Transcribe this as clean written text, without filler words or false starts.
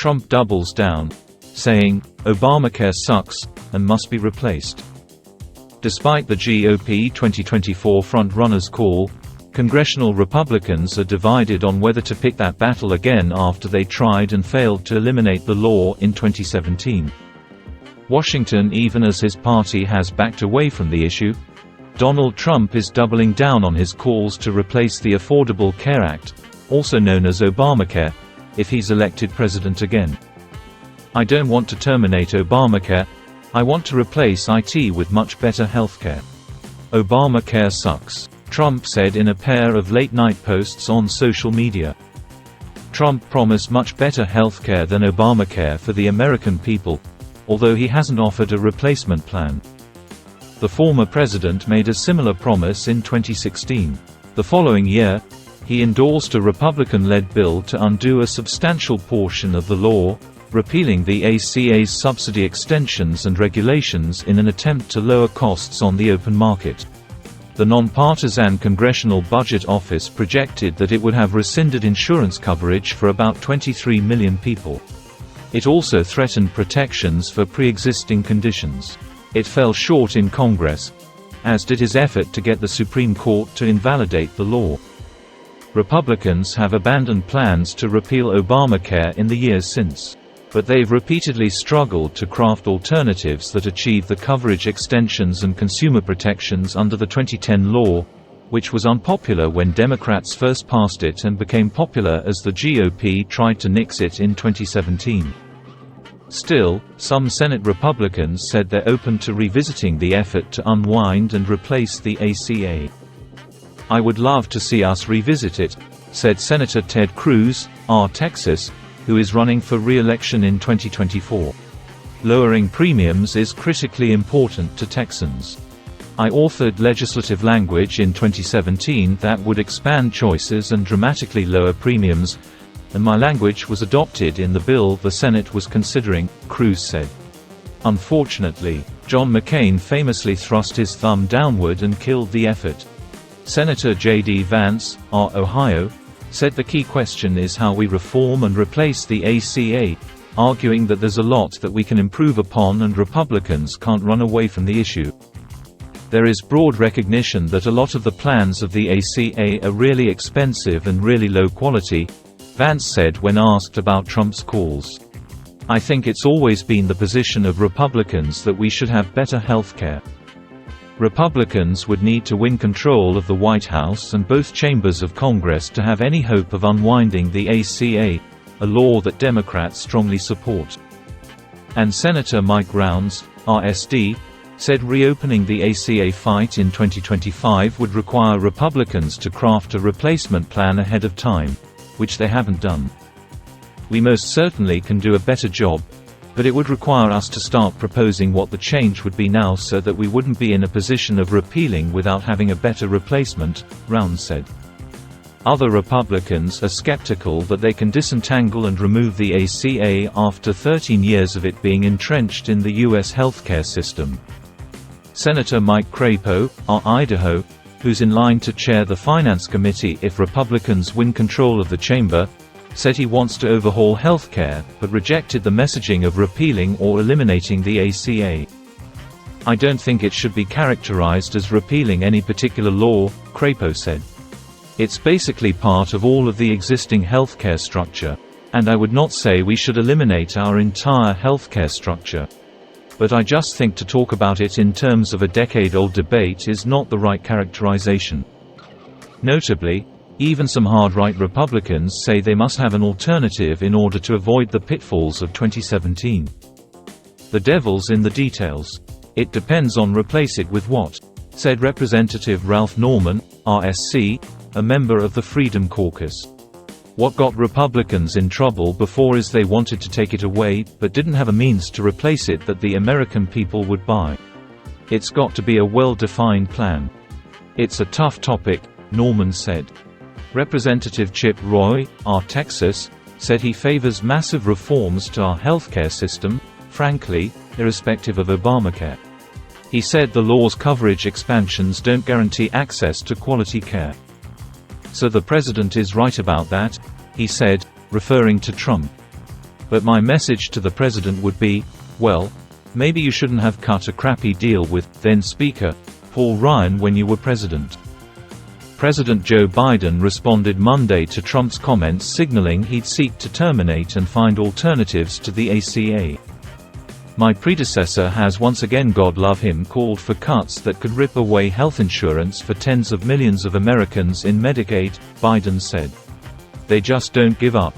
Trump doubles down, saying, "Obamacare sucks, and must be replaced." Despite the GOP 2024 front-runner's call, congressional Republicans are divided on whether to pick that battle again after they tried and failed to eliminate the law in 2017. Washington, even as his party has backed away from the issue, Donald Trump is doubling down on his calls to replace the Affordable Care Act, also known as Obamacare, if he's elected president again. "I don't want to terminate Obamacare. I want to replace IT with much better healthcare. Obamacare sucks," Trump said in a pair of late-night posts on social media. Trump promised much better healthcare than Obamacare for the American people, although he hasn't offered a replacement plan. The former president made a similar promise in 2016. The following year, he endorsed a Republican-led bill to undo a substantial portion of the law, repealing the ACA's subsidy extensions and regulations in an attempt to lower costs on the open market. The nonpartisan Congressional Budget Office projected that it would have rescinded insurance coverage for about 23 million people. It also threatened protections for pre-existing conditions. It fell short in Congress, as did his effort to get the Supreme Court to invalidate the law. Republicans have abandoned plans to repeal Obamacare in the years since, but they've repeatedly struggled to craft alternatives that achieve the coverage extensions and consumer protections under the 2010 law, which was unpopular when Democrats first passed it and became popular as the GOP tried to nix it in 2017. Still, some Senate Republicans said they're open to revisiting the effort to unwind and replace the ACA. "I would love to see us revisit it," said Senator Ted Cruz, R. Texas, who is running for re-election in 2024. "Lowering premiums is critically important to Texans. I authored legislative language in 2017 that would expand choices and dramatically lower premiums, and my language was adopted in the bill the Senate was considering," Cruz said. Unfortunately, John McCain famously thrust his thumb downward and killed the effort. Senator J.D. Vance, R. Ohio, said the key question is how we reform and replace the ACA, arguing that there's a lot that we can improve upon and Republicans can't run away from the issue. "There is broad recognition that a lot of the plans of the ACA are really expensive and really low quality," Vance said when asked about Trump's calls. "I think it's always been the position of Republicans that we should have better health care. Republicans would need to win control of the White House and both chambers of Congress to have any hope of unwinding the ACA, a law that Democrats strongly support." And Senator Mike Rounds, RSD, said reopening the ACA fight in 2025 would require Republicans to craft a replacement plan ahead of time, which they haven't done. "We most certainly can do a better job, but it would require us to start proposing what the change would be now so that we wouldn't be in a position of repealing without having a better replacement," Rounds said. Other Republicans are skeptical that they can disentangle and remove the ACA after 13 years of it being entrenched in the U.S. healthcare system. Senator Mike Crapo, R. Idaho, who's in line to chair the Finance Committee if Republicans win control of the chamber, said he wants to overhaul healthcare, but rejected the messaging of repealing or eliminating the ACA. "I don't think it should be characterized as repealing any particular law," Crapo said. "It's basically part of all of the existing healthcare structure, and I would not say we should eliminate our entire healthcare structure. But I just think to talk about it in terms of a decade-old debate is not the right characterization." Notably, even some hard-right Republicans say they must have an alternative in order to avoid the pitfalls of 2017. "The devil's in the details. It depends on replace it with what," said Representative Ralph Norman, RSC, a member of the Freedom Caucus. "What got Republicans in trouble before is they wanted to take it away, but didn't have a means to replace it that the American people would buy. It's got to be a well-defined plan. It's a tough topic," Norman said. Representative Chip Roy, R. Texas, said he favors massive reforms to our healthcare system, frankly, irrespective of Obamacare. He said the law's coverage expansions don't guarantee access to quality care. "So the president is right about that," he said, referring to Trump. But my message to the president would be, well, maybe you shouldn't have cut a crappy deal with then-Speaker Paul Ryan when you were president." President Joe Biden responded Monday to Trump's comments, signaling he'd seek to terminate and find alternatives to the ACA. "My predecessor has once again, God love him, called for cuts that could rip away health insurance for tens of millions of Americans in Medicaid," Biden said. "They just don't give up."